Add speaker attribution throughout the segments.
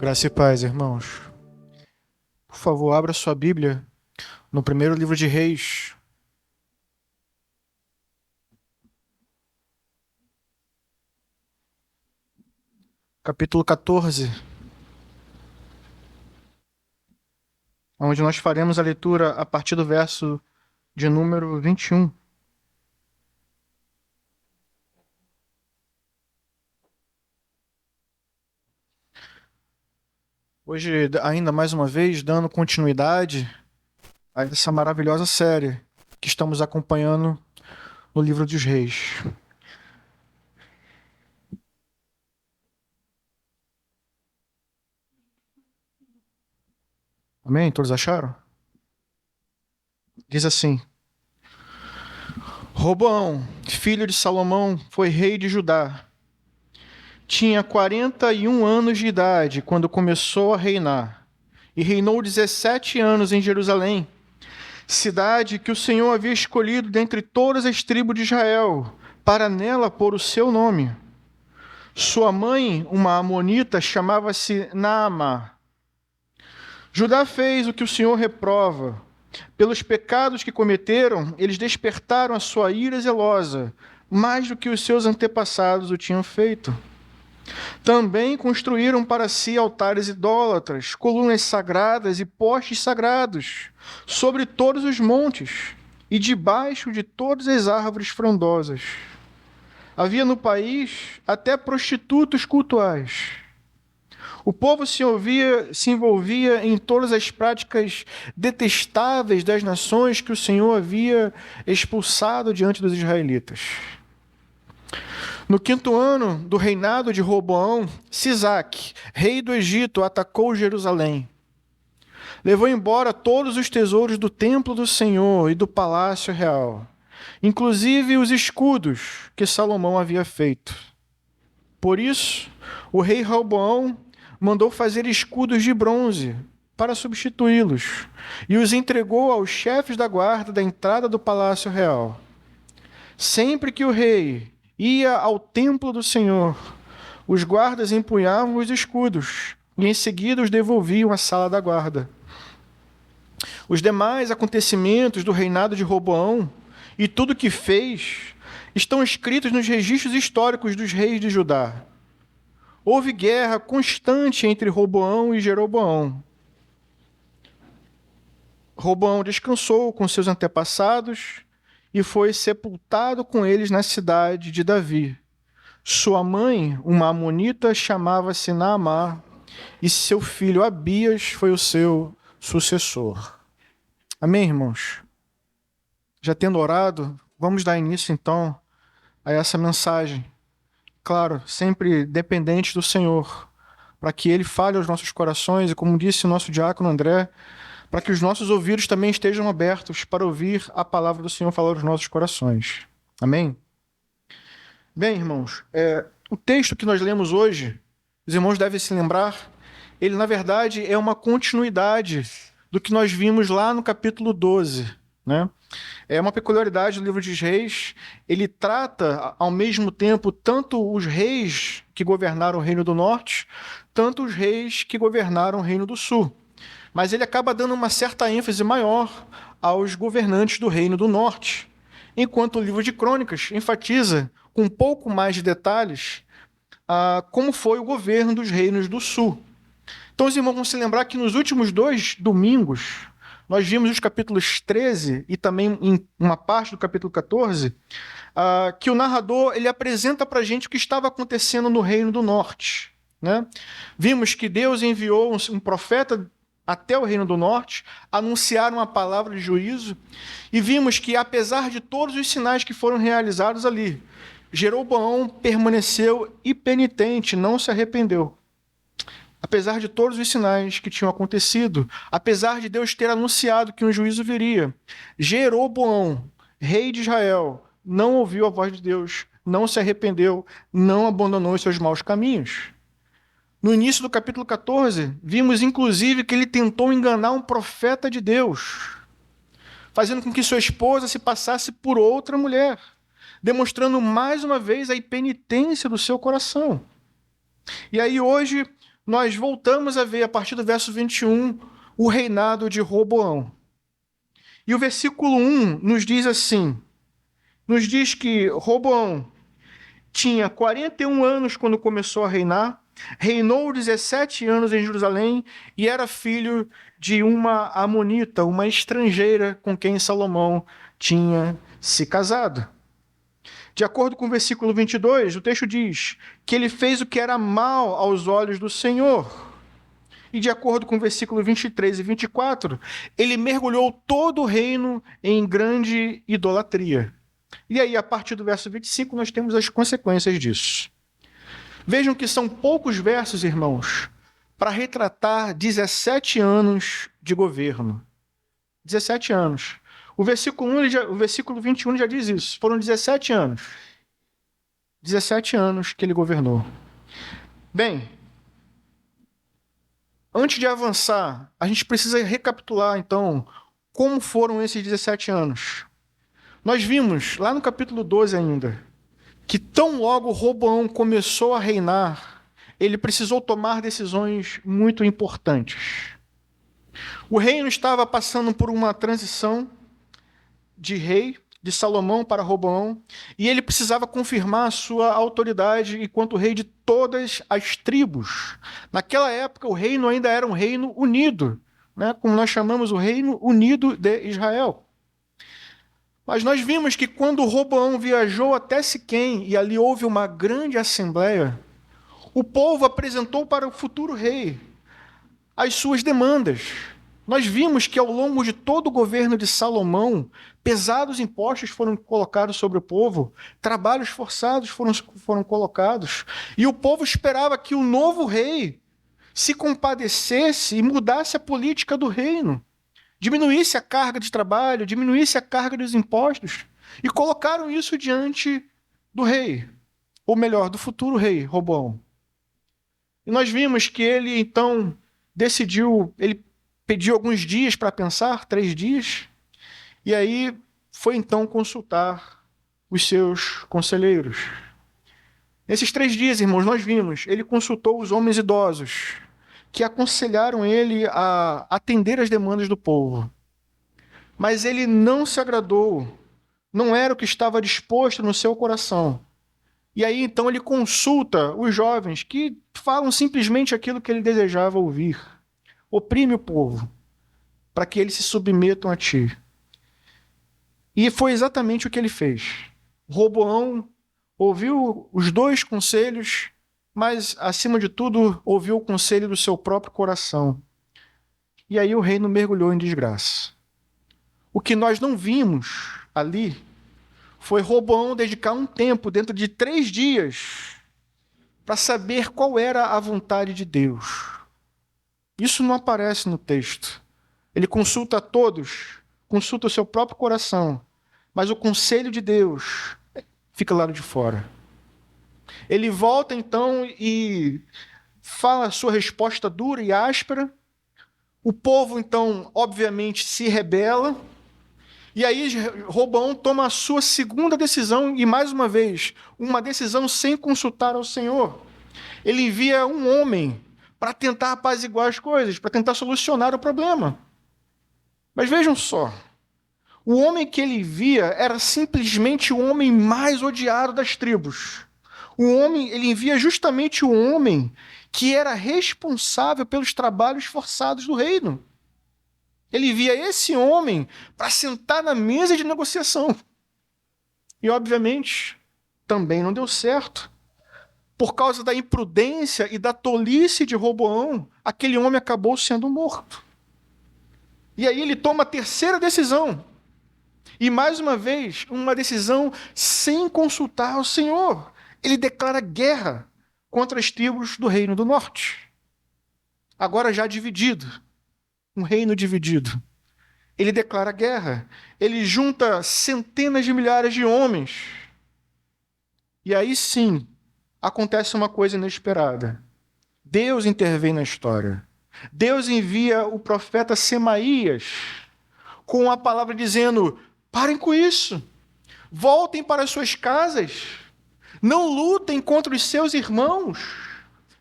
Speaker 1: Graça e paz, irmãos. Por favor, abra sua Bíblia no primeiro livro de Reis. Capítulo 14, onde nós faremos a leitura a partir do verso de número 21. Hoje, ainda mais uma vez, dando continuidade a essa maravilhosa série que estamos acompanhando no livro dos Reis. Amém? Todos acharam? Diz assim: Roboão, filho de Salomão, foi rei de Judá. Tinha 41 anos de idade quando começou a reinar, e reinou 17 anos em Jerusalém, cidade que o Senhor havia escolhido dentre todas as tribos de Israel, para nela pôr o seu nome. Sua mãe, uma amonita, chamava-se Naamá. Judá fez o que o Senhor reprova. Pelos pecados que cometeram, eles despertaram a sua ira zelosa, mais do que os seus antepassados o tinham feito. Também construíram para si altares idólatras, colunas sagradas e postes sagrados, sobre todos os montes e debaixo de todas as árvores frondosas. Havia no país até prostitutos cultuais. O povo se envolvia em todas as práticas detestáveis das nações que o Senhor havia expulsado diante dos israelitas. No 5º ano do reinado de Roboão, Sisaque, rei do Egito, atacou Jerusalém. Levou embora todos os tesouros do templo do Senhor e do palácio real, inclusive os escudos que Salomão havia feito. Por isso, o rei Roboão mandou fazer escudos de bronze para substituí-los e os entregou aos chefes da guarda da entrada do palácio real. Sempre que o rei ia ao templo do Senhor, os guardas empunhavam os escudos e em seguida os devolviam à sala da guarda. Os demais acontecimentos do reinado de Roboão e tudo o que fez estão escritos nos registros históricos dos reis de Judá. Houve guerra constante entre Roboão e Jeroboão. Roboão descansou com seus antepassados e foi sepultado com eles na cidade de Davi. Sua mãe, uma amonita, chamava-se Naamá, e seu filho Abias foi o seu sucessor. Amém, irmãos? Já tendo orado, vamos dar início então a essa mensagem. Claro, sempre dependentes do Senhor, para que Ele fale aos nossos corações, e como disse o nosso diácono André, para que os nossos ouvidos também estejam abertos para ouvir a palavra do Senhor falar aos nossos corações. Amém? Bem, irmãos, o texto que nós lemos hoje, os irmãos devem se lembrar, ele na verdade é uma continuidade do que nós vimos lá no capítulo 12, né? É uma peculiaridade do livro de Reis, ele trata ao mesmo tempo tanto os reis que governaram o Reino do Norte, tanto os reis que governaram o Reino do Sul. Mas ele acaba dando uma certa ênfase maior aos governantes do Reino do Norte, enquanto o livro de Crônicas enfatiza com um pouco mais de detalhes como foi o governo dos reinos do Sul. Então os irmãos vão se lembrar que nos últimos 2 domingos, nós vimos os capítulos 13 e também em uma parte do capítulo 14, que o narrador ele apresenta para a gente o que estava acontecendo no Reino do Norte, né? Vimos que Deus enviou um profeta até o Reino do Norte, anunciaram uma palavra de juízo, e vimos que, apesar de todos os sinais que foram realizados ali, Jeroboão permaneceu impenitente, não se arrependeu. Apesar de todos os sinais que tinham acontecido, apesar de Deus ter anunciado que um juízo viria, Jeroboão, rei de Israel, não ouviu a voz de Deus, não se arrependeu, não abandonou os seus maus caminhos. No início do capítulo 14, vimos inclusive que ele tentou enganar um profeta de Deus, fazendo com que sua esposa se passasse por outra mulher, demonstrando mais uma vez a impenitência do seu coração. E aí hoje nós voltamos a ver, a partir do verso 21, o reinado de Roboão. E o versículo 1 nos diz assim, nos diz que Roboão tinha 41 anos quando começou a reinar, reinou 17 anos em Jerusalém e era filho de uma amonita, uma estrangeira com quem Salomão tinha se casado. De acordo com o versículo 22, o texto diz que ele fez o que era mal aos olhos do Senhor. E de acordo com o versículo 23 e 24, ele mergulhou todo o reino em grande idolatria. E aí, a partir do verso 25, nós temos as consequências disso. Vejam que são poucos versos, irmãos, para retratar 17 anos de governo. 17 anos. O versículo 21 já diz isso. Foram 17 anos. 17 anos que ele governou. Bem, antes de avançar, a gente precisa recapitular, então, como foram esses 17 anos. Nós vimos, lá no capítulo 12 ainda, que tão logo Roboão começou a reinar, ele precisou tomar decisões muito importantes. O reino estava passando por uma transição de rei, de Salomão para Roboão, e ele precisava confirmar a sua autoridade enquanto rei de todas as tribos. Naquela época, o reino ainda era um reino unido, né? Como nós chamamos o Reino Unido de Israel. Mas nós vimos que quando Roboão viajou até Siquém, e ali houve uma grande assembleia, o povo apresentou para o futuro rei as suas demandas. Nós vimos que ao longo de todo o governo de Salomão, pesados impostos foram colocados sobre o povo, trabalhos forçados foram colocados, e o povo esperava que o novo rei se compadecesse e mudasse a política do reino, diminuísse a carga de trabalho, diminuísse a carga dos impostos, e colocaram isso diante do rei, ou melhor, do futuro rei, Roboão. E nós vimos que ele, então, ele pediu alguns dias para pensar, 3 dias, e aí foi então consultar os seus conselheiros. Nesses 3 dias, irmãos, nós vimos, ele consultou os homens idosos, que aconselharam ele a atender as demandas do povo. Mas ele não se agradou, não era o que estava disposto no seu coração. E aí, então, ele consulta os jovens, que falam simplesmente aquilo que ele desejava ouvir. Oprime o povo, para que eles se submetam a ti. E foi exatamente o que ele fez. Roboão ouviu os 2 conselhos, mas, acima de tudo, ouviu o conselho do seu próprio coração. E aí o reino mergulhou em desgraça. O que nós não vimos ali foi Roboão dedicar um tempo, dentro de 3 dias, para saber qual era a vontade de Deus. Isso não aparece no texto. Ele consulta a todos, consulta o seu próprio coração, mas o conselho de Deus fica lá de fora. Ele volta então e fala a sua resposta dura e áspera. O povo então, obviamente, se rebela. E aí Roboão toma a sua segunda decisão, e mais uma vez, uma decisão sem consultar ao Senhor. Ele envia um homem para tentar apaziguar as coisas, para tentar solucionar o problema. Mas vejam só, o homem que ele envia era simplesmente o homem mais odiado das tribos. Ele envia justamente o homem que era responsável pelos trabalhos forçados do reino. Ele envia esse homem para sentar na mesa de negociação. E, obviamente, também não deu certo. Por causa da imprudência e da tolice de Roboão, aquele homem acabou sendo morto. E aí ele toma a terceira decisão. E, mais uma vez, uma decisão sem consultar ao Senhor. Ele declara guerra contra as tribos do Reino do Norte. Agora já dividido. Um reino dividido. Ele declara guerra. Ele junta centenas de milhares de homens. E aí sim, acontece uma coisa inesperada. Deus intervém na história. Deus envia o profeta Semaías com a palavra dizendo: parem com isso. Voltem para as suas casas. Não lutem contra os seus irmãos.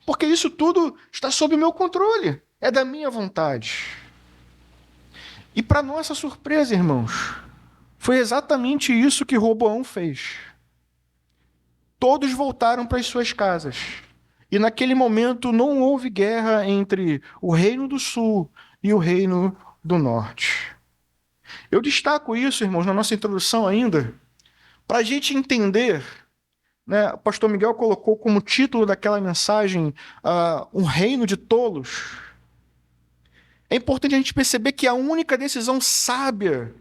Speaker 1: porque isso tudo está sob o meu controle, é da minha vontade. E para nossa surpresa, irmãos, foi exatamente isso que Roboão fez. Todos voltaram para as suas casas. E naquele momento não houve guerra entre o Reino do Sul e o Reino do Norte. Eu destaco isso, irmãos, na nossa introdução ainda, para a gente entender, né, o pastor Miguel colocou como título daquela mensagem um reino de tolos. É importante a gente perceber que a única decisão sábia,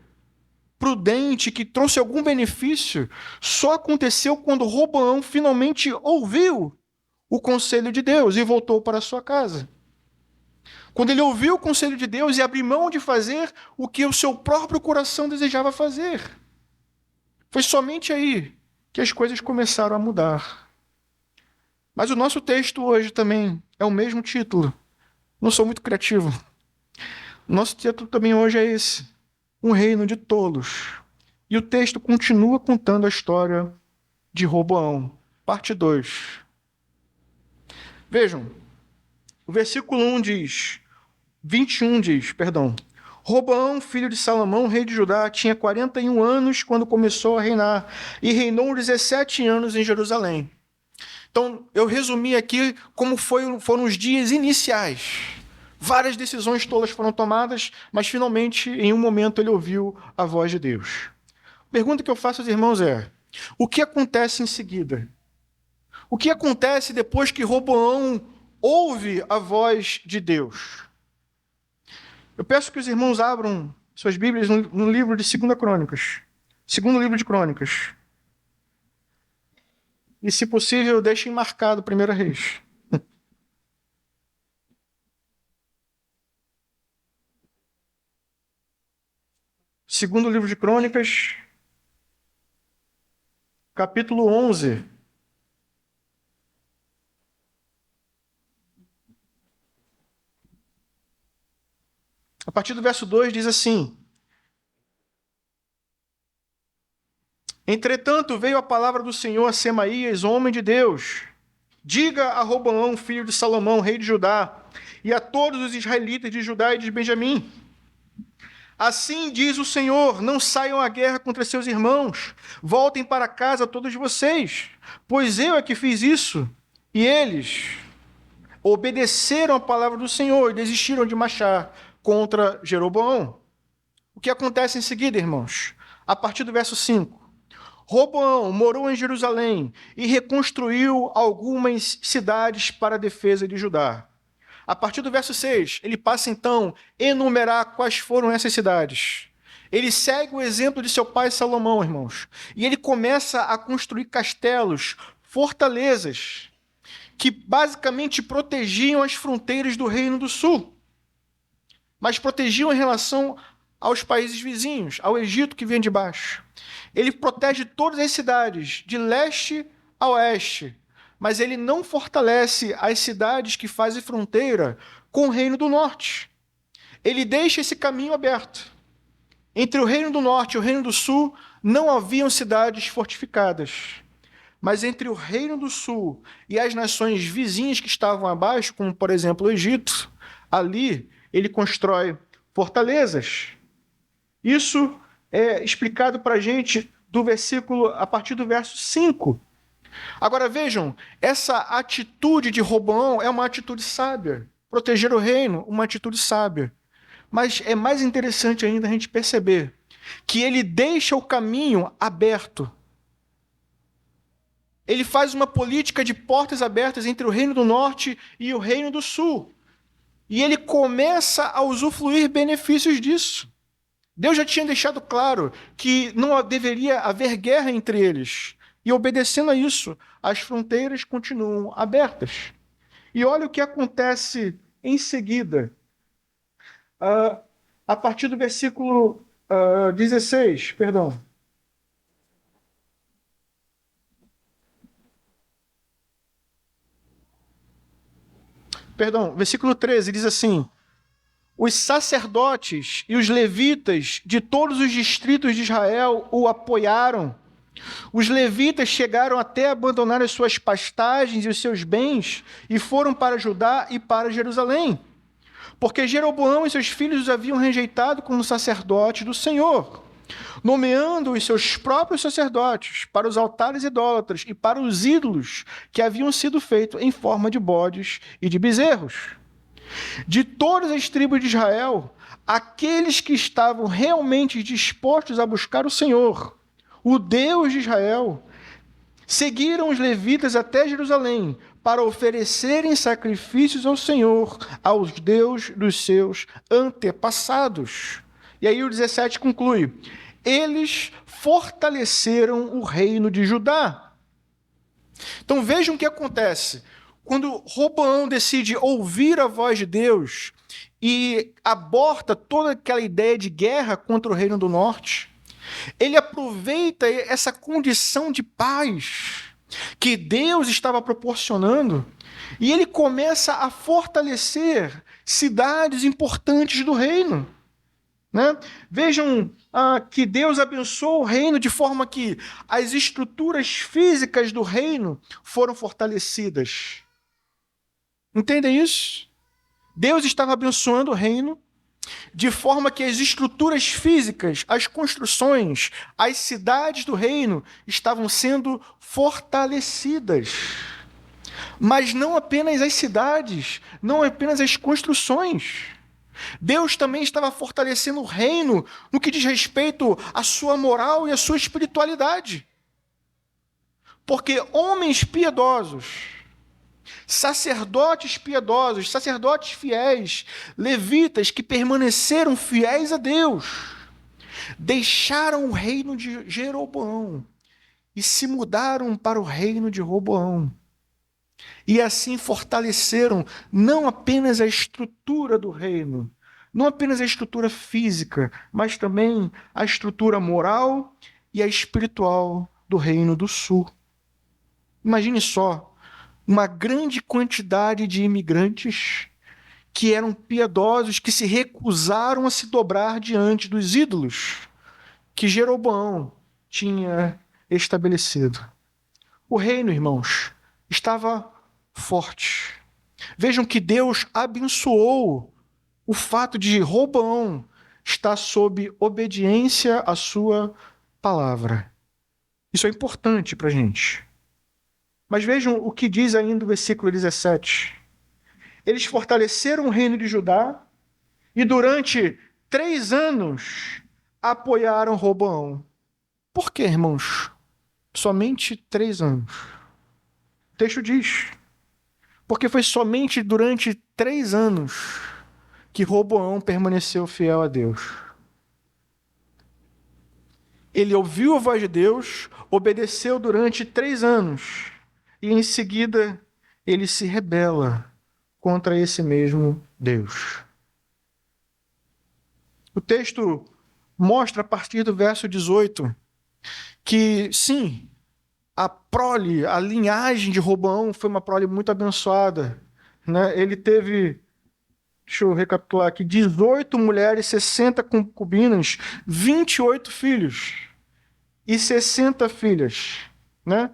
Speaker 1: prudente, que trouxe algum benefício, só aconteceu quando Roboão finalmente ouviu o conselho de Deus e voltou para sua casa. Quando ele ouviu o conselho de Deus e abriu mão de fazer o que o seu próprio coração desejava fazer. Foi somente aí que as coisas começaram a mudar. Mas o nosso texto hoje também é o mesmo título. Não sou muito criativo. Nosso título também hoje é esse: um reino de tolos. E o texto continua contando a história de Roboão, parte 2. Vejam, o versículo 21 diz, Roboão, filho de Salomão, rei de Judá, tinha 41 anos quando começou a reinar, e reinou 17 anos em Jerusalém. Então, eu resumi aqui como foram os dias iniciais. Várias decisões tolas foram tomadas, mas finalmente, em um momento, ele ouviu a voz de Deus. A pergunta que eu faço aos irmãos é: o que acontece em seguida? O que acontece depois que Roboão ouve a voz de Deus? Eu peço que os irmãos abram suas Bíblias no livro de 2 Crônicas. Segundo livro de Crônicas. E, se possível, deixem marcado 1 Reis. Segundo livro de Crônicas, capítulo 11. A partir do verso 2 diz assim: Entretanto, veio a palavra do Senhor a Semaías, homem de Deus. Diga a Roboão, filho de Salomão, rei de Judá, e a todos os israelitas de Judá e de Benjamim: Assim diz o Senhor, não saiam à guerra contra seus irmãos, voltem para casa todos vocês, pois eu é que fiz isso. E eles obedeceram a palavra do Senhor e desistiram de marchar contra Jeroboão. O que acontece em seguida, irmãos? A partir do verso 5. Roboão morou em Jerusalém e reconstruiu algumas cidades para a defesa de Judá. A partir do verso 6, ele passa então a enumerar quais foram essas cidades. Ele segue o exemplo de seu pai Salomão, irmãos, e ele começa a construir castelos, fortalezas, que basicamente protegiam as fronteiras do Reino do Sul, mas protegiam em relação aos países vizinhos, ao Egito que vem de baixo. Ele protege todas as cidades, de leste a oeste, mas ele não fortalece as cidades que fazem fronteira com o Reino do Norte. Ele deixa esse caminho aberto. Entre o Reino do Norte e o Reino do Sul não haviam cidades fortificadas. Mas entre o Reino do Sul e as nações vizinhas que estavam abaixo, como, por exemplo, o Egito, ali ele constrói fortalezas. Isso é explicado para a gente a partir do verso 5. Agora vejam, essa atitude de Roboão é uma atitude sábia. Proteger o reino, uma atitude sábia. Mas é mais interessante ainda a gente perceber que ele deixa o caminho aberto. Ele faz uma política de portas abertas entre o Reino do Norte e o Reino do Sul. E ele começa a usufruir benefícios disso. Deus já tinha deixado claro que não deveria haver guerra entre eles. E obedecendo a isso, as fronteiras continuam abertas. E olha o que acontece em seguida. A partir do versículo 16, versículo 13 diz assim: Os sacerdotes e os levitas de todos os distritos de Israel o apoiaram Os levitas chegaram até a abandonar as suas pastagens e os seus bens e foram para Judá e para Jerusalém, porque Jeroboão e seus filhos os haviam rejeitado como sacerdotes do Senhor, nomeando os seus próprios sacerdotes para os altares idólatras e para os ídolos que haviam sido feitos em forma de bodes e de bezerros. De todas as tribos de Israel, aqueles que estavam realmente dispostos a buscar o Senhor, o Deus de Israel, seguiram os levitas até Jerusalém para oferecerem sacrifícios ao Senhor, aos Deus dos seus antepassados. E aí o 17 conclui: eles fortaleceram o reino de Judá. Então vejam o que acontece. Quando Roboão decide ouvir a voz de Deus e aborta toda aquela ideia de guerra contra o reino do norte, ele aproveita essa condição de paz que Deus estava proporcionando e ele começa a fortalecer cidades importantes do reino. Né? Vejam que Deus abençoou o reino de forma que as estruturas físicas do reino foram fortalecidas. Entendem isso? Deus estava abençoando o reino de forma que as estruturas físicas, as construções, as cidades do reino estavam sendo fortalecidas. Mas não apenas as cidades, não apenas as construções. Deus também estava fortalecendo o reino no que diz respeito à sua moral e à sua espiritualidade. Porque homens piedosos, sacerdotes piedosos, sacerdotes fiéis, levitas que permaneceram fiéis a Deus, deixaram o reino de Jeroboão e se mudaram para o reino de Roboão. E assim fortaleceram não apenas a estrutura do reino, não apenas a estrutura física, mas também a estrutura moral e a espiritual do reino do sul. Imagine só, uma grande quantidade de imigrantes que eram piedosos, que se recusaram a se dobrar diante dos ídolos que Jeroboão tinha estabelecido. O reino, irmãos, estava forte. Vejam que Deus abençoou o fato de Roboão estar sob obediência à sua palavra. Isso é importante para a gente. Mas vejam o que diz ainda o versículo 17. Eles fortaleceram o reino de Judá e durante 3 anos apoiaram Roboão. Por quê, irmãos? Somente 3 anos. O texto diz: porque foi somente durante 3 anos que Roboão permaneceu fiel a Deus. Ele ouviu a voz de Deus, obedeceu durante 3 anos, e em seguida ele se rebela contra esse mesmo Deus. O texto mostra a partir do verso 18 que, sim, a prole, a linhagem de Roboão foi uma prole muito abençoada. Né? Ele teve, deixa eu recapitular aqui, 18 mulheres, 60 concubinas, 28 filhos e 60 filhas. Né?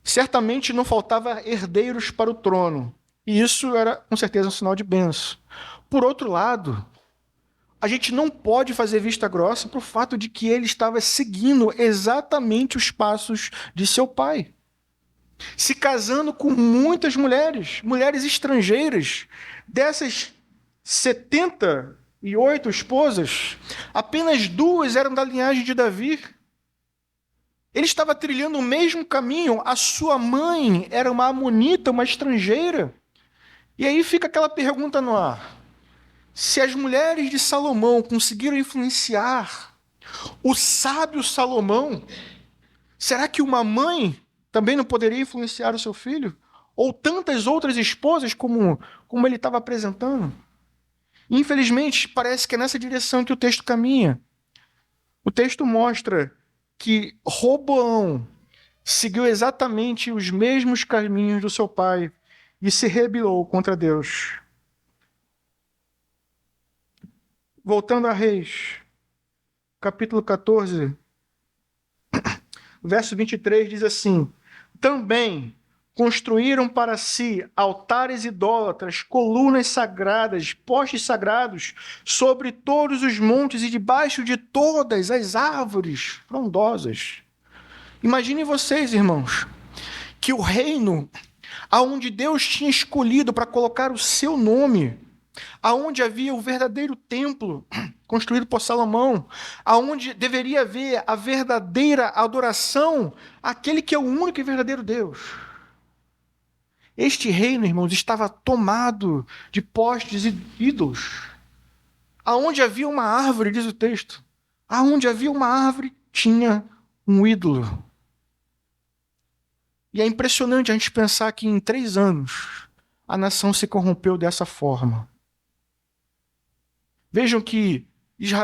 Speaker 1: Certamente não faltava herdeiros para o trono. E isso era, com certeza, um sinal de bênção. Por outro lado, a gente não pode fazer vista grossa para o fato de que ele estava seguindo exatamente os passos de seu pai. Se casando com muitas mulheres, mulheres estrangeiras. Dessas 78 esposas, apenas 2 eram da linhagem de Davi. Ele estava trilhando o mesmo caminho. A sua mãe era uma amonita, uma estrangeira. E aí fica aquela pergunta no ar. Se as mulheres de Salomão conseguiram influenciar o sábio Salomão, será que uma mãe também não poderia influenciar o seu filho? Ou tantas outras esposas como ele estava apresentando? Infelizmente, parece que é nessa direção que o texto caminha. O texto mostra que Roboão seguiu exatamente os mesmos caminhos do seu pai e se rebelou contra Deus. Voltando a Reis, capítulo 14, O verso 23 diz assim: também construíram para si altares idólatras, colunas sagradas, postes sagrados, sobre todos os montes e debaixo de todas as árvores frondosas. Imaginem vocês, irmãos, que o reino aonde Deus tinha escolhido para colocar o seu nome, aonde havia o verdadeiro templo construído por Salomão, aonde deveria haver a verdadeira adoração àquele que é o único e verdadeiro Deus. Este reino, irmãos, estava tomado de postes e ídolos. Aonde havia uma árvore, diz o texto, aonde havia uma árvore, tinha um ídolo. E é impressionante a gente pensar que em 3 anos a nação se corrompeu dessa forma. Vejam que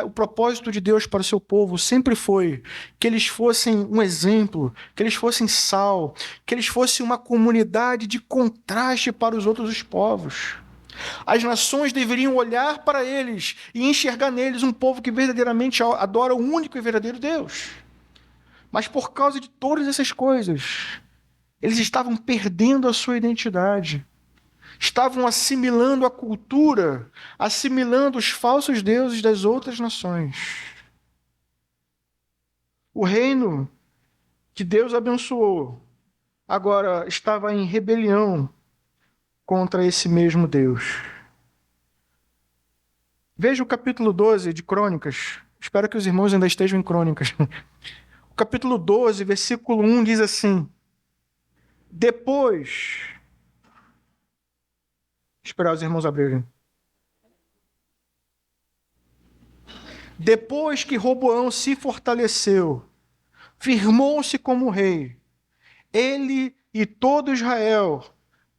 Speaker 1: o propósito de Deus para o seu povo sempre foi que eles fossem um exemplo, que eles fossem sal, que eles fossem uma comunidade de contraste para os outros povos. As nações deveriam olhar para eles e enxergar neles um povo que verdadeiramente adora o único e verdadeiro Deus. Mas por causa de todas essas coisas, eles estavam perdendo a sua identidade. Estavam assimilando a cultura, assimilando os falsos deuses das outras nações. O reino que Deus abençoou agora estava em rebelião contra esse mesmo Deus. Veja o capítulo 12 de Crônicas. Espero que os irmãos ainda estejam em Crônicas. O capítulo 12, versículo 1 diz assim: depois... Esperar os irmãos abrirem. Depois que Roboão se fortaleceu, firmou-se como rei, ele e todo Israel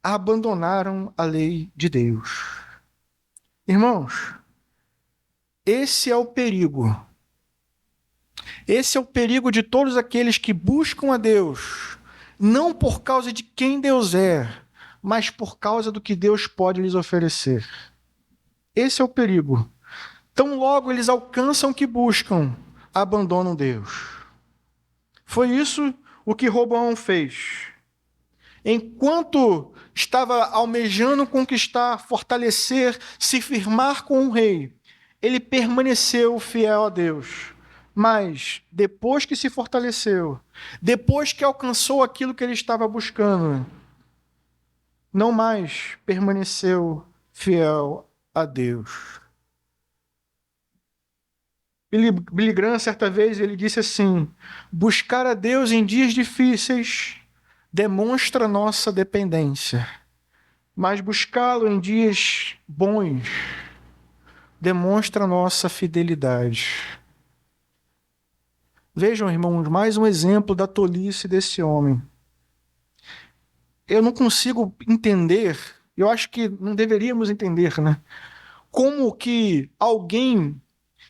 Speaker 1: abandonaram a lei de Deus. Irmãos, esse é o perigo. Esse é o perigo de todos aqueles que buscam a Deus, não por causa de quem Deus é, mas por causa do que Deus pode lhes oferecer. Esse é o perigo. Tão logo eles alcançam o que buscam, abandonam Deus. Foi isso o que Roboão fez. Enquanto estava almejando conquistar, fortalecer, se firmar com o rei, ele permaneceu fiel a Deus. Mas, depois que se fortaleceu, depois que alcançou aquilo que ele estava buscando, não mais permaneceu fiel a Deus. Billy Graham, certa vez, ele disse assim: buscar a Deus em dias difíceis demonstra nossa dependência, mas buscá-lo em dias bons demonstra nossa fidelidade. Vejam, irmãos, mais um exemplo da tolice desse homem. Eu não consigo entender, eu acho que não deveríamos entender, né? Como que alguém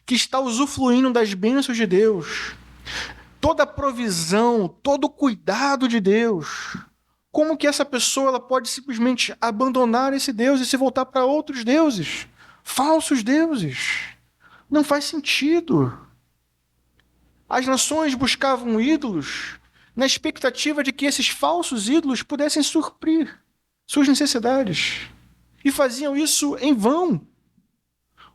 Speaker 1: que está usufruindo das bênçãos de Deus, toda a provisão, todo o cuidado de Deus, como que essa pessoa ela pode simplesmente abandonar esse Deus e se voltar para outros deuses, falsos deuses? Não faz sentido. As nações buscavam ídolos na expectativa de que esses falsos ídolos pudessem suprir suas necessidades. E faziam isso em vão.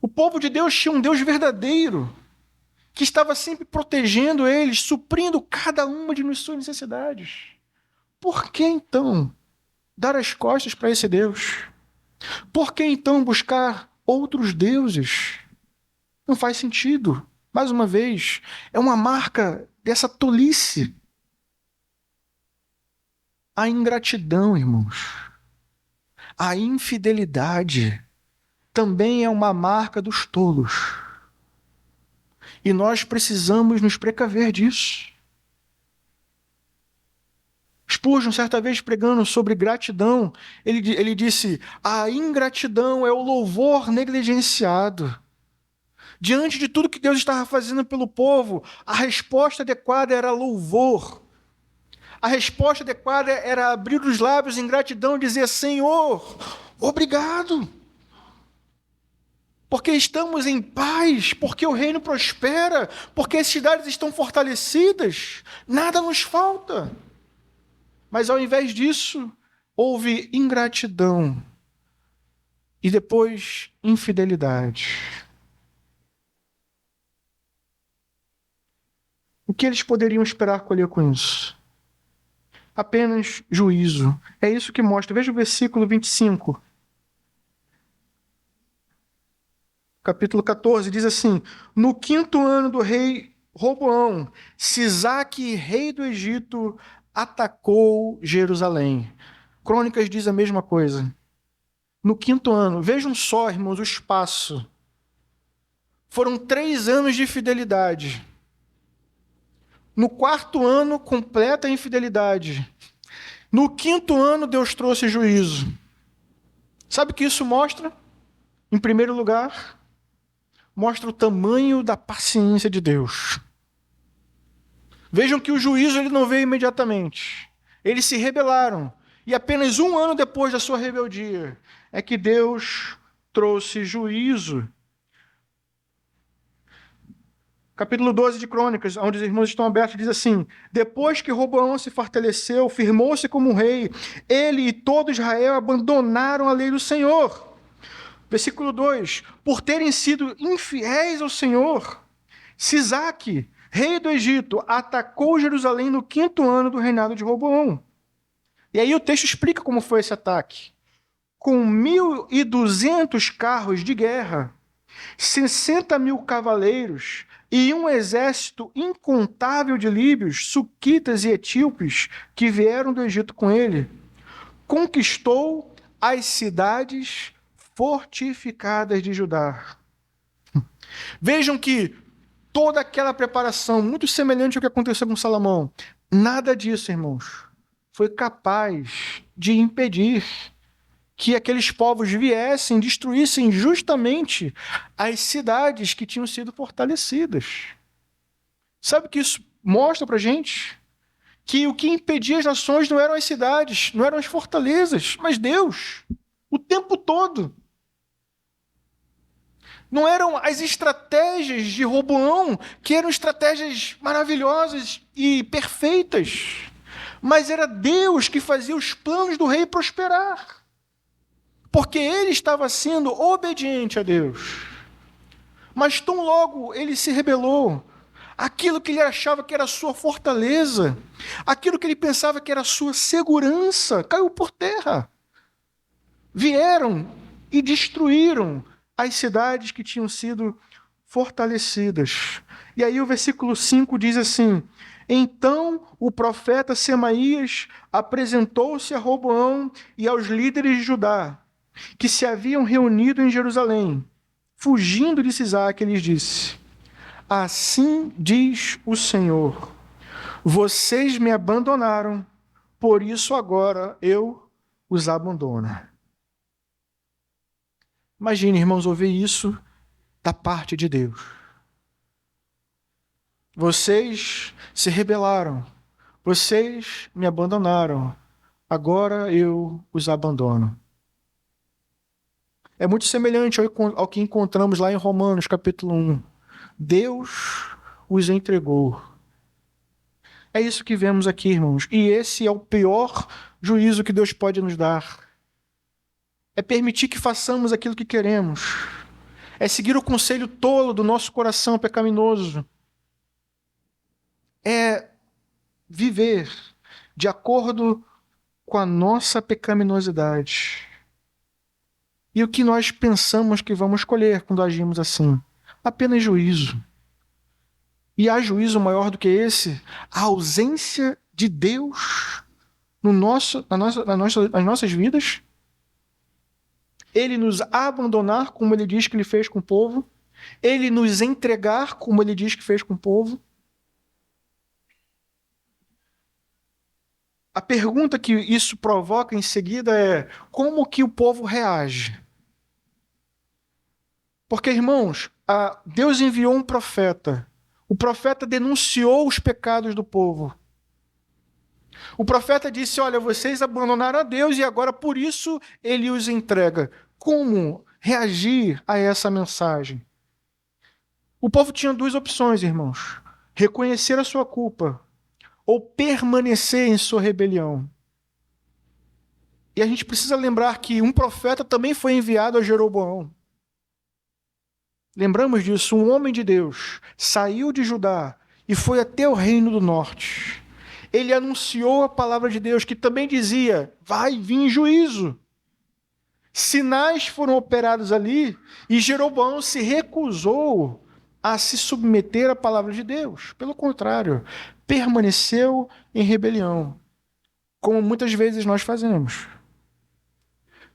Speaker 1: O povo de Deus tinha um Deus verdadeiro, que estava sempre protegendo eles, suprindo cada uma de suas necessidades. Por que, então, dar as costas para esse Deus? Por que, então, buscar outros deuses? Não faz sentido. Mais uma vez, é uma marca dessa tolice. A ingratidão, irmãos, a infidelidade também é uma marca dos tolos. E nós precisamos nos precaver disso. Spurgeon, certa vez pregando sobre gratidão, ele disse: a ingratidão é o louvor negligenciado. Diante de tudo que Deus estava fazendo pelo povo, a resposta adequada era louvor. A resposta adequada era abrir os lábios em gratidão e dizer: Senhor, obrigado. porque estamos em paz, porque o reino prospera, porque as cidades estão fortalecidas, nada nos falta. Mas ao invés disso, houve ingratidão e depois infidelidade. O que eles poderiam esperar colher com isso? Apenas juízo. É isso que mostra. Veja o versículo 25. Capítulo 14, diz assim: no 5º ano do rei Roboão, Sisaque, rei do Egito, atacou Jerusalém. Crônicas diz a mesma coisa. No 5º ano, vejam só, irmãos, o espaço. Foram 3 anos de fidelidade. No 4º ano, completa a infidelidade. No 5º ano, Deus trouxe juízo. Sabe o que isso mostra? Em primeiro lugar, mostra o tamanho da paciência de Deus. Vejam que o juízo ele não veio imediatamente. Eles se rebelaram. E apenas 1 ano depois da sua rebeldia é que Deus trouxe juízo. Capítulo 12 de Crônicas, onde os irmãos estão abertos, diz assim: depois que Roboão se fortaleceu, firmou-se como rei, ele e todo Israel abandonaram a lei do Senhor. Versículo 2: por terem sido infiéis ao Senhor, Sisaque, rei do Egito, atacou Jerusalém no 5º ano do reinado de Roboão. E aí o texto explica como foi esse ataque. Com 1.200 carros de guerra, 60.000 cavaleiros e um exército incontável de líbios, suquitas e etíopes que vieram do Egito com ele, conquistou as cidades fortificadas de Judá. Vejam que toda aquela preparação, muito semelhante ao que aconteceu com Salomão, nada disso, irmãos, foi capaz de impedir que aqueles povos viessem, destruíssem justamente as cidades que tinham sido fortalecidas. Sabe o que isso mostra para a gente? Que o que impedia as nações não eram as cidades, não eram as fortalezas, mas Deus, o tempo todo. Não eram as estratégias de Roboão, que eram estratégias maravilhosas e perfeitas, mas era Deus que fazia os planos do rei prosperar. Porque ele estava sendo obediente a Deus. Mas tão logo ele se rebelou, aquilo que ele achava que era a sua fortaleza, aquilo que ele pensava que era a sua segurança, caiu por terra. Vieram e destruíram as cidades que tinham sido fortalecidas. E aí o versículo 5 diz assim: então o profeta Semaías apresentou-se a Roboão e aos líderes de Judá, que se haviam reunido em Jerusalém. Fugindo de Sisaque, ele disse: assim diz o Senhor, vocês me abandonaram, por isso agora eu os abandono. Imagine, irmãos, ouvir isso da parte de Deus. Vocês se rebelaram, vocês me abandonaram, agora eu os abandono. É muito semelhante ao que encontramos lá em Romanos, capítulo 1. Deus os entregou. É isso que vemos aqui, irmãos. E esse é o pior juízo que Deus pode nos dar. É permitir que façamos aquilo que queremos. É seguir o conselho tolo do nosso coração pecaminoso. É viver de acordo com a nossa pecaminosidade. E o que nós pensamos que vamos colher quando agimos assim? Apenas juízo. E há juízo maior do que esse? A ausência de Deus nas nossas vidas? Ele nos abandonar, como ele diz que ele fez com o povo? Ele nos entregar, como ele diz que fez com o povo? A pergunta que isso provoca em seguida é: como que o povo reage? Porque, irmãos, Deus enviou um profeta. O profeta denunciou os pecados do povo. O profeta disse: olha, vocês abandonaram a Deus e agora por isso ele os entrega. Como reagir a essa mensagem? O povo tinha duas opções, irmãos: reconhecer a sua culpa ou permanecer em sua rebelião. E a gente precisa lembrar que um profeta também foi enviado a Jeroboão. Lembramos disso, um homem de Deus saiu de Judá e foi até o reino do norte. Ele anunciou a palavra de Deus, que também dizia: vai vir juízo. Sinais foram operados ali e Jeroboão se recusou a se submeter à palavra de Deus. Pelo contrário, permaneceu em rebelião, como muitas vezes nós fazemos.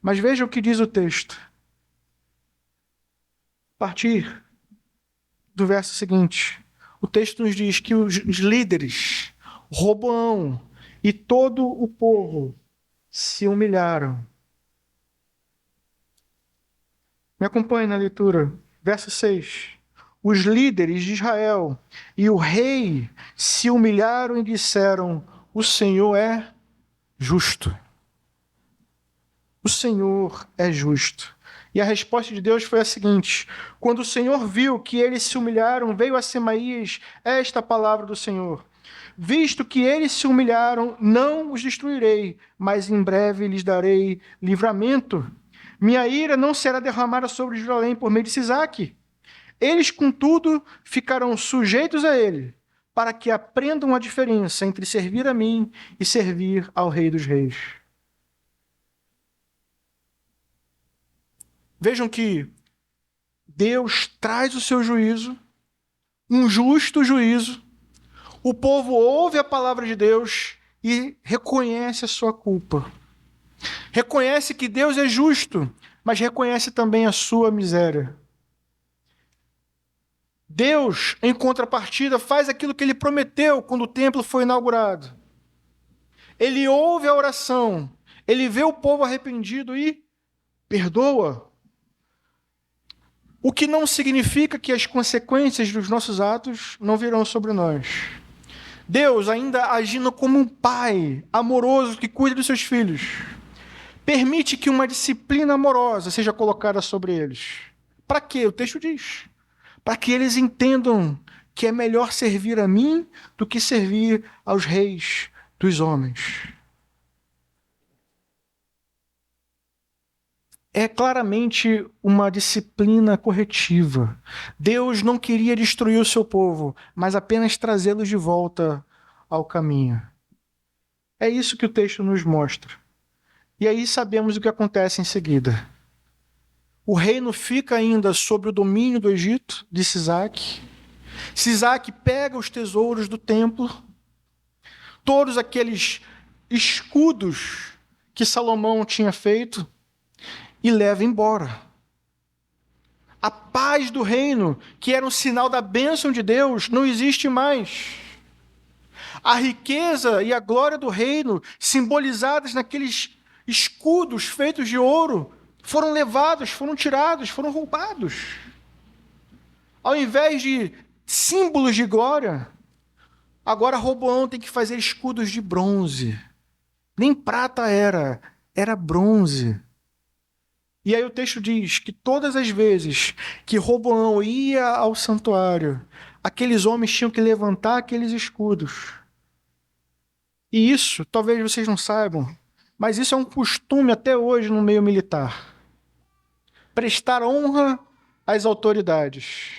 Speaker 1: Mas veja o que diz o texto. A partir do verso seguinte, o texto nos diz que os líderes, Roboão e todo o povo se humilharam. Me acompanhe na leitura. Verso 6. Os líderes de Israel e o rei se humilharam e disseram: o Senhor é justo. O Senhor é justo. E a resposta de Deus foi a seguinte: quando o Senhor viu que eles se humilharam, veio a Semaías esta palavra do Senhor: visto que eles se humilharam, não os destruirei, mas em breve lhes darei livramento. Minha ira não será derramada sobre Jerusalém por meio de Sisaque. Eles, contudo, ficarão sujeitos a ele, para que aprendam a diferença entre servir a mim e servir ao Rei dos Reis. Vejam que Deus traz o seu juízo, um justo juízo. O povo ouve a palavra de Deus e reconhece a sua culpa. Reconhece que Deus é justo, mas reconhece também a sua miséria. Deus, em contrapartida, faz aquilo que ele prometeu quando o templo foi inaugurado. Ele ouve a oração, ele vê o povo arrependido e perdoa. O que não significa que as consequências dos nossos atos não virão sobre nós. Deus, ainda agindo como um pai amoroso que cuida dos seus filhos, permite que uma disciplina amorosa seja colocada sobre eles. Para quê? O texto diz: para que eles entendam que é melhor servir a mim do que servir aos reis dos homens. É claramente uma disciplina corretiva. Deus não queria destruir o seu povo, mas apenas trazê-los de volta ao caminho. É isso que o texto nos mostra. E aí sabemos o que acontece em seguida. O reino fica ainda sob o domínio do Egito, de Sisaque. Sisaque pega os tesouros do templo, todos aqueles escudos que Salomão tinha feito, e leva embora. A paz do reino, que era um sinal da bênção de Deus, não existe mais. A riqueza e a glória do reino, simbolizadas naqueles escudos feitos de ouro, foram levados, foram tirados, foram roubados. Ao invés de símbolos de glória, agora Roboão tem que fazer escudos de bronze. Nem prata era bronze. E aí o texto diz que todas as vezes que Roboão ia ao santuário, aqueles homens tinham que levantar aqueles escudos. E isso, talvez vocês não saibam, mas isso é um costume até hoje no meio militar. Prestar honra às autoridades.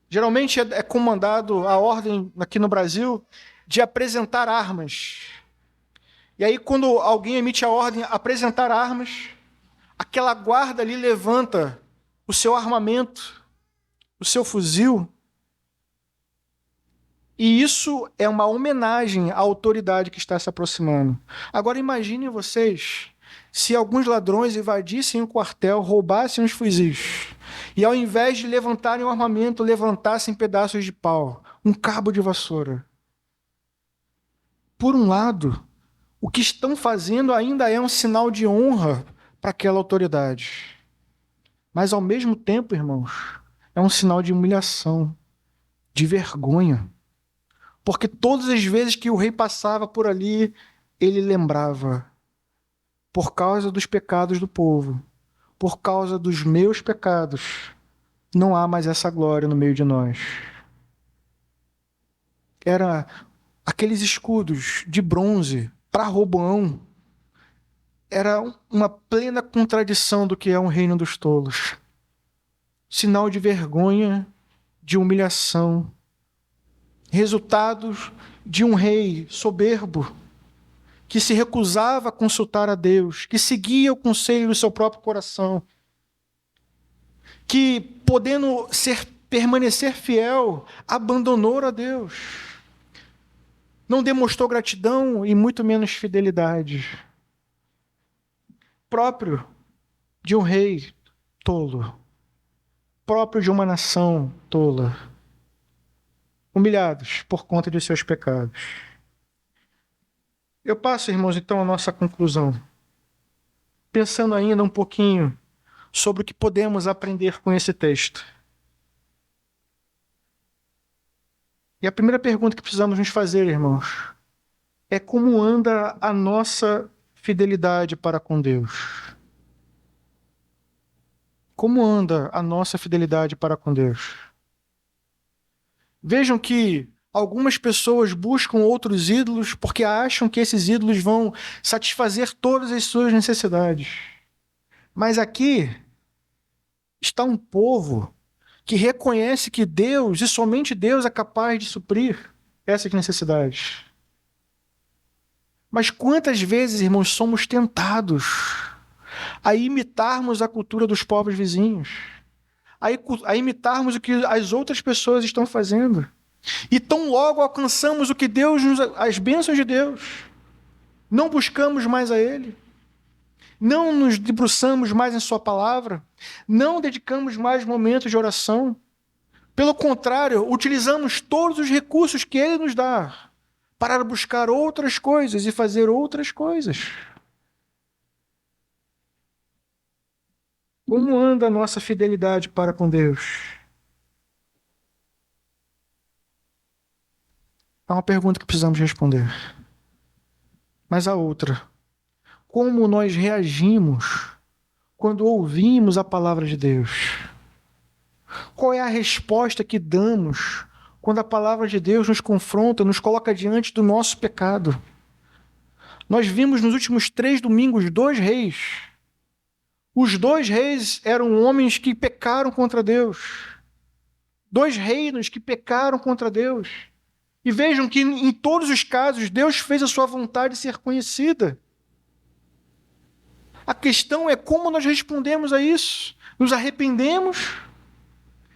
Speaker 1: Geralmente é comandado a ordem aqui no Brasil de apresentar armas. E aí quando alguém emite a ordem apresentar armas, aquela guarda ali levanta o seu armamento, o seu fuzil. E isso é uma homenagem à autoridade que está se aproximando. Agora imaginem vocês se alguns ladrões invadissem o quartel, roubassem os fuzis, e ao invés de levantarem o armamento, levantassem pedaços de pau, um cabo de vassoura. Por um lado, o que estão fazendo ainda é um sinal de honra para aquela autoridade. Mas, ao mesmo tempo, irmãos, é um sinal de humilhação, de vergonha. Porque todas as vezes que o rei passava por ali, ele lembrava: por causa dos pecados do povo, por causa dos meus pecados, não há mais essa glória no meio de nós. Era aqueles escudos de bronze para Roboão. Era uma plena contradição do que é um reino dos tolos. Sinal de vergonha, de humilhação. Resultados de um rei soberbo, que se recusava a consultar a Deus, que seguia o conselho do seu próprio coração, que, podendo permanecer fiel, abandonou a Deus. Não demonstrou gratidão e muito menos fidelidade. Próprio de um rei tolo. Próprio de uma nação tola. Humilhados por conta de seus pecados. Eu passo, irmãos, então, a nossa conclusão. Pensando ainda um pouquinho sobre o que podemos aprender com esse texto. E a primeira pergunta que precisamos nos fazer, irmãos, é como anda a nossa fidelidade para com Deus? Como anda a nossa fidelidade para com Deus? Vejam que algumas pessoas buscam outros ídolos porque acham que esses ídolos vão satisfazer todas as suas necessidades. Mas aqui está um povo que reconhece que Deus, e somente Deus, é capaz de suprir essas necessidades. Mas quantas vezes, irmãos, somos tentados a imitarmos a cultura dos povos vizinhos, a imitarmos o que as outras pessoas estão fazendo. E tão logo alcançamos o que Deus as bênçãos de Deus, não buscamos mais a Ele, não nos debruçamos mais em Sua palavra, não dedicamos mais momentos de oração. Pelo contrário, utilizamos todos os recursos que Ele nos dá para buscar outras coisas e fazer outras coisas. Como anda a nossa fidelidade para com Deus? É uma pergunta que precisamos responder. Mas a outra, como nós reagimos quando ouvimos a palavra de Deus? Qual é a resposta que damos quando a palavra de Deus nos confronta, nos coloca diante do nosso pecado? Nós vimos nos últimos 3 domingos 2 reis. Os 2 reis eram homens que pecaram contra Deus. 2 reinos que pecaram contra Deus. E vejam que em todos os casos Deus fez a sua vontade ser conhecida. A questão é como nós respondemos a isso. Nos arrependemos,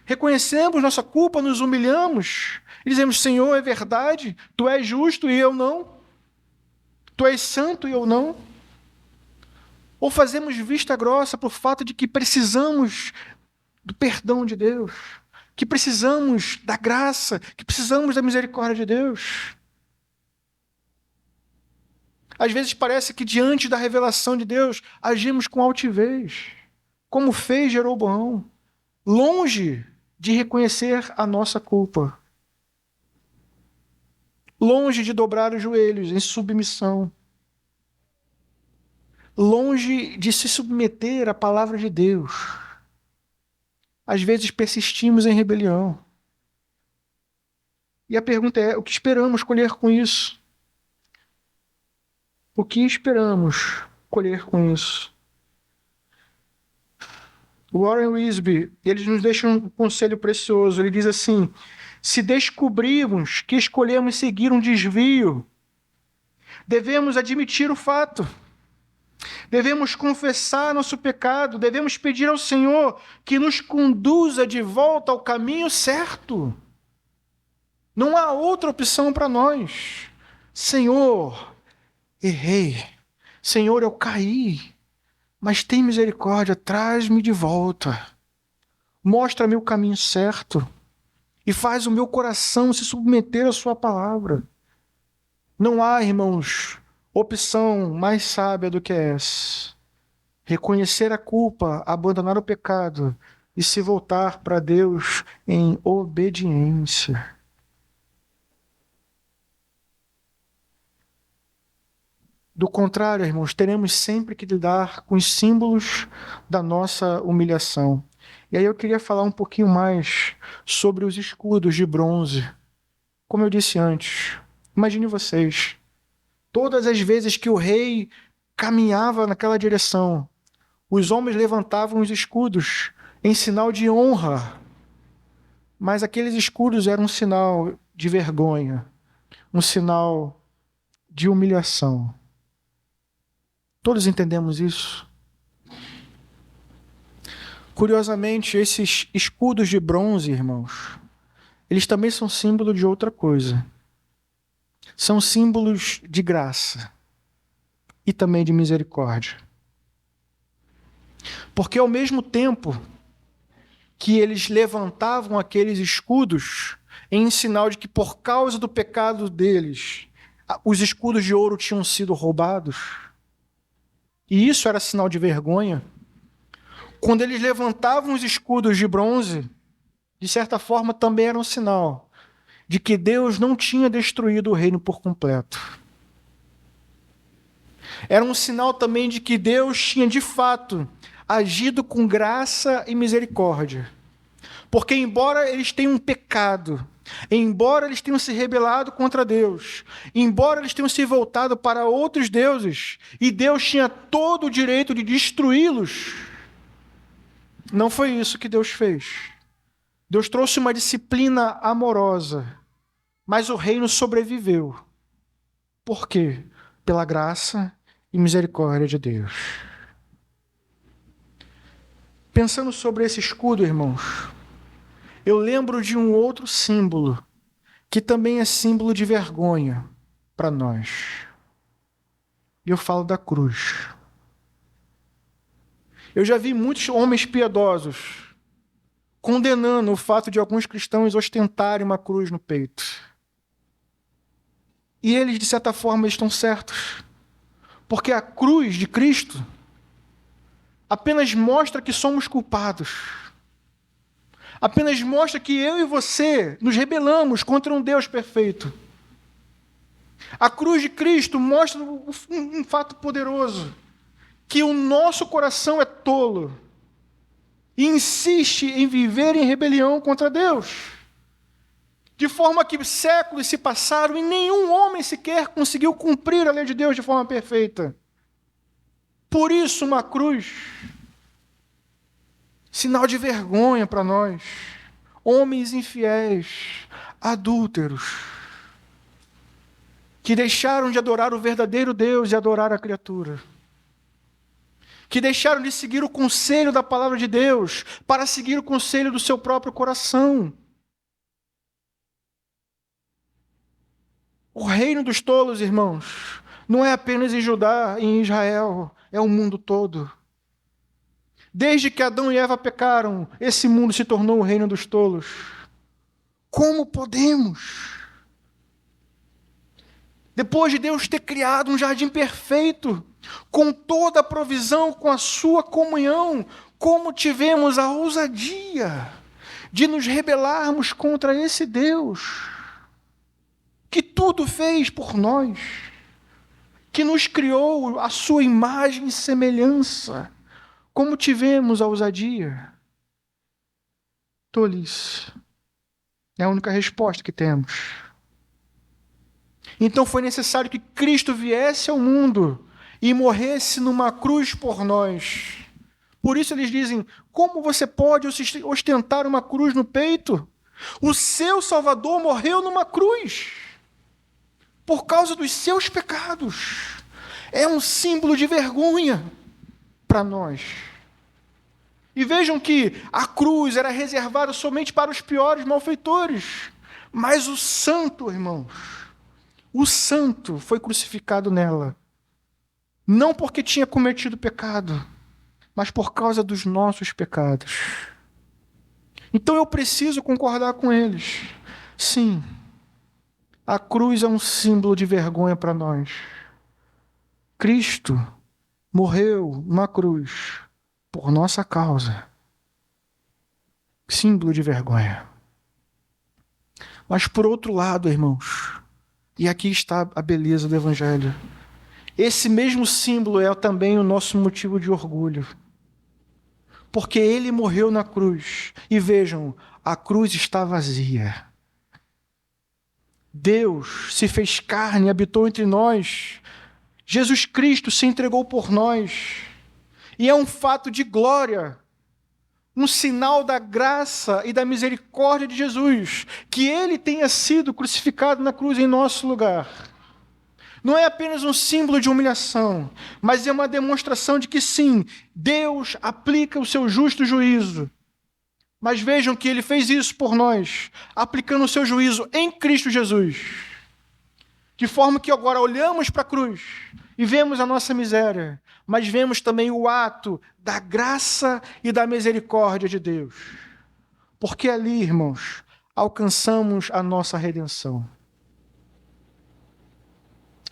Speaker 1: reconhecemos nossa culpa, nos humilhamos e dizemos: Senhor, é verdade, Tu és justo e eu não. Tu és santo e eu não. Ou fazemos vista grossa por fato de que precisamos do perdão de Deus, que precisamos da graça, que precisamos da misericórdia de Deus. Às vezes parece que diante da revelação de Deus agimos com altivez, como fez Jeroboão, longe de reconhecer a nossa culpa, longe de dobrar os joelhos em submissão, longe de se submeter à palavra de Deus. Às vezes persistimos em rebelião. E a pergunta é: o que esperamos colher com isso? O que esperamos colher com isso? O Warren Wiersbe, ele nos deixa um conselho precioso. Ele diz assim: se descobrirmos que escolhemos seguir um desvio, devemos admitir o fato. Devemos confessar nosso pecado, devemos pedir ao Senhor que nos conduza de volta ao caminho certo. Não há outra opção para nós. Senhor, errei. Senhor, eu caí. Mas tem misericórdia, traz-me de volta. Mostra-me o caminho certo e faz o meu coração se submeter à sua palavra. Não há, irmãos, opção mais sábia do que essa. Reconhecer a culpa, abandonar o pecado e se voltar para Deus em obediência. Do contrário, irmãos, teremos sempre que lidar com os símbolos da nossa humilhação. E aí eu queria falar um pouquinho mais sobre os escudos de bronze. Como eu disse antes, imagine vocês, todas as vezes que o rei caminhava naquela direção, os homens levantavam os escudos em sinal de honra, mas aqueles escudos eram um sinal de vergonha, um sinal de humilhação. Todos entendemos isso? Curiosamente, esses escudos de bronze, irmãos, eles também são símbolo de outra coisa. São símbolos de graça e também de misericórdia. Porque ao mesmo tempo que eles levantavam aqueles escudos em sinal de que por causa do pecado deles, os escudos de ouro tinham sido roubados, e isso era sinal de vergonha, quando eles levantavam os escudos de bronze, de certa forma também era um sinal de que Deus não tinha destruído o reino por completo. Era um sinal também de que Deus tinha de fato agido com graça e misericórdia. Porque embora eles tenham pecado, embora eles tenham se rebelado contra Deus, embora eles tenham se voltado para outros deuses, e Deus tinha todo o direito de destruí-los, não foi isso que Deus fez. Deus trouxe uma disciplina amorosa, mas o reino sobreviveu. Por quê? Pela graça e misericórdia de Deus. Pensando sobre esse escudo, irmãos, eu lembro de um outro símbolo, que também é símbolo de vergonha para nós. E eu falo da cruz. Eu já vi muitos homens piedosos condenando o fato de alguns cristãos ostentarem uma cruz no peito. E eles, de certa forma, estão certos. Porque a cruz de Cristo apenas mostra que somos culpados. Apenas mostra que eu e você nos rebelamos contra um Deus perfeito. A cruz de Cristo mostra um fato poderoso, que o nosso coração é tolo e insiste em viver em rebelião contra Deus. De forma que séculos se passaram e nenhum homem sequer conseguiu cumprir a lei de Deus de forma perfeita. Por isso, uma cruz, sinal de vergonha para nós, homens infiéis, adúlteros, que deixaram de adorar o verdadeiro Deus e adorar a criatura, que deixaram de seguir o conselho da palavra de Deus para seguir o conselho do seu próprio coração. O reino dos tolos, irmãos, não é apenas em Judá e em Israel, é o mundo todo. Desde que Adão e Eva pecaram, esse mundo se tornou o reino dos tolos. Como podemos? Depois de Deus ter criado um jardim perfeito, com toda a provisão, com a sua comunhão, como tivemos a ousadia de nos rebelarmos contra esse Deus, que tudo fez por nós, que nos criou a sua imagem e semelhança, como tivemos a ousadia? Tolice. É a única resposta que temos. Então foi necessário que Cristo viesse ao mundo e morresse numa cruz por nós. Por isso eles dizem: como você pode ostentar uma cruz no peito? O seu Salvador morreu numa cruz por causa dos seus pecados. É um símbolo de vergonha para nós. E vejam que a cruz era reservada somente para os piores malfeitores. Mas o santo, irmãos, o santo foi crucificado nela. Não porque tinha cometido pecado, mas por causa dos nossos pecados. Então eu preciso concordar com eles. Sim, a cruz é um símbolo de vergonha para nós. Cristo morreu na cruz por nossa causa. Símbolo de vergonha. Mas por outro lado, irmãos, e aqui está a beleza do Evangelho, Esse mesmo símbolo é também o nosso motivo de orgulho. Porque ele morreu na cruz. E vejam, a cruz está vazia. Deus se fez carne e habitou entre nós. Jesus Cristo se entregou por nós. E é um fato de glória, um sinal da graça e da misericórdia de Jesus, que ele tenha sido crucificado na cruz em nosso lugar. Não é apenas um símbolo de humilhação, mas é uma demonstração de que sim, Deus aplica o seu justo juízo. Mas vejam que ele fez isso por nós, aplicando o seu juízo em Cristo Jesus. De forma que agora olhamos para a cruz e vemos a nossa miséria, mas vemos também o ato da graça e da misericórdia de Deus. Porque ali, irmãos, alcançamos a nossa redenção.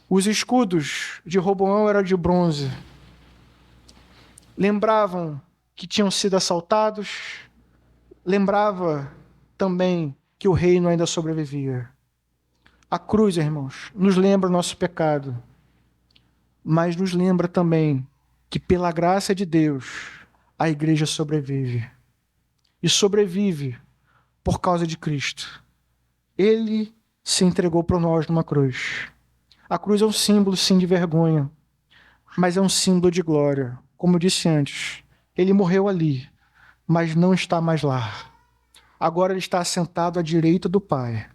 Speaker 1: Os escudos de Roboão eram de bronze. Lembravam que tinham sido assaltados. Lembrava também que o reino ainda sobrevivia. A cruz, irmãos, nos lembra o nosso pecado, mas nos lembra também que pela graça de Deus a igreja sobrevive. E sobrevive por causa de Cristo. Ele se entregou por nós numa cruz. A cruz é um símbolo, sim, de vergonha, mas é um símbolo de glória. Como eu disse antes, ele morreu ali, mas não está mais lá. Agora ele está assentado à direita do Pai,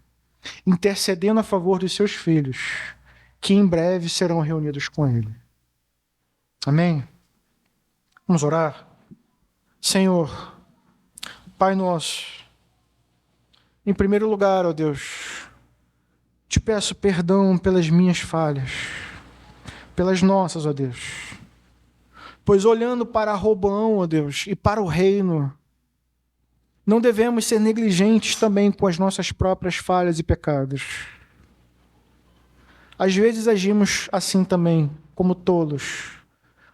Speaker 1: intercedendo a favor dos seus filhos, que em breve serão reunidos com ele. Amém? Vamos orar? Senhor, Pai nosso, em primeiro lugar, ó Deus, te peço perdão pelas minhas falhas, pelas nossas, ó Deus. Pois olhando para Roboão, ó Deus, e para o reino, não devemos ser negligentes também com as nossas próprias falhas e pecados. Às vezes agimos assim também, como tolos.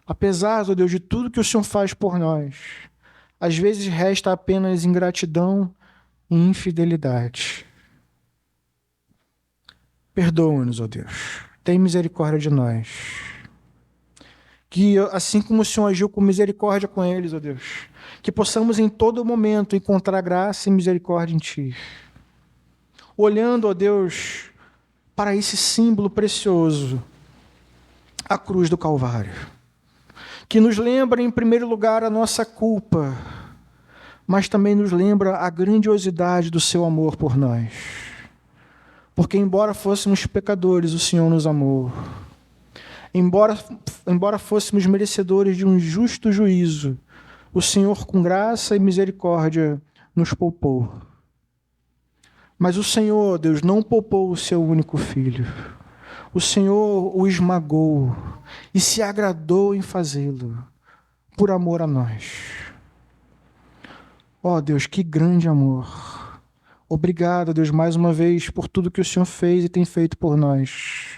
Speaker 1: Apesar, ó Deus, de tudo que o Senhor faz por nós, às vezes resta apenas ingratidão e infidelidade. Perdoa-nos, ó Deus. Tem misericórdia de nós. Que assim como o Senhor agiu com misericórdia com eles, ó Deus, que possamos em todo momento encontrar graça e misericórdia em Ti. Olhando, ó Deus, para esse símbolo precioso, a cruz do Calvário, que nos lembra em primeiro lugar a nossa culpa, mas também nos lembra a grandiosidade do Seu amor por nós. Porque embora fôssemos pecadores, o Senhor nos amou. Embora fôssemos merecedores de um justo juízo, o Senhor, com graça e misericórdia, nos poupou. Mas o Senhor, Deus, não poupou o seu único filho. O Senhor o esmagou e se agradou em fazê-lo, por amor a nós. Ó Deus, que grande amor. Obrigado, Deus, mais uma vez, por tudo que o Senhor fez e tem feito por nós.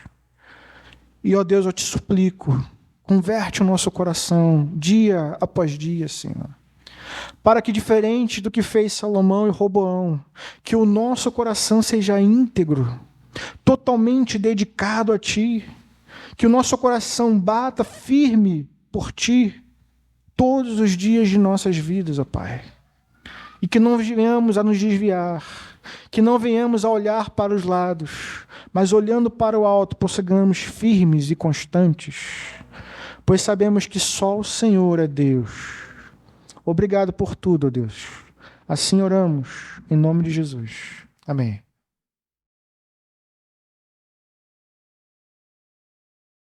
Speaker 1: E, ó Deus, eu te suplico, converte o nosso coração dia após dia, Senhor. Para que, diferente do que fez Salomão e Roboão, que o nosso coração seja íntegro, totalmente dedicado a Ti, que o nosso coração bata firme por Ti todos os dias de nossas vidas, ó Pai. E que não venhamos a nos desviar, que não venhamos a olhar para os lados, mas olhando para o alto, prossigamos firmes e constantes, pois sabemos que só o Senhor é Deus. Obrigado por tudo, ó Deus. Assim oramos, em nome de Jesus. Amém.